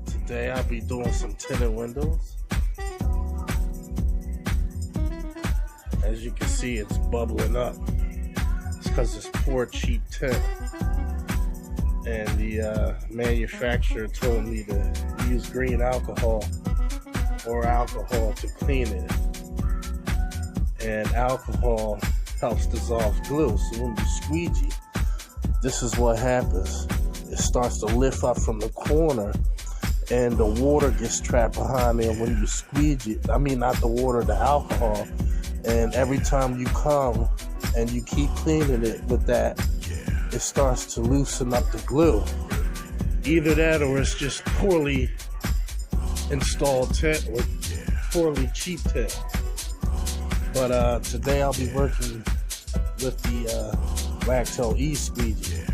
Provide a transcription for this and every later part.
Today I'll be doing some tinted windows. As you can see, it's bubbling up. It's because it's poor cheap tint. And the manufacturer told me to use green alcohol or alcohol to clean it. And alcohol helps dissolve glue. So when you squeegee, this is what happens. It starts to lift up from the corner and the water gets trapped behind there when you squeegee. I mean, not the water, the alcohol. And every time you come and you keep cleaning it with that, it starts to loosen up the glue. Either that or it's just poorly installed tint or poorly cheap tint. But today I'll be working with the Wagtail E Squeegee.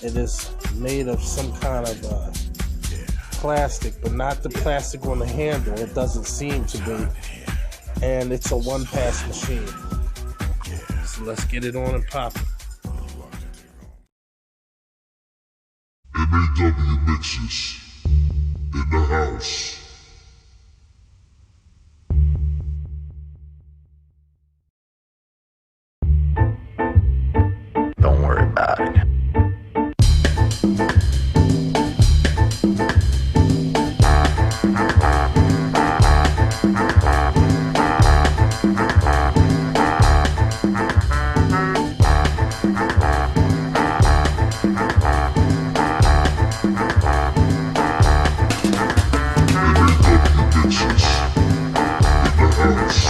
It is made of some kind of plastic, but not the plastic on the handle. It doesn't seem to be. And it's a one-pass machine. So let's get it on and popping. M.A.W. mixes in the house. Don't worry about it. M.A.W. mixes in the house.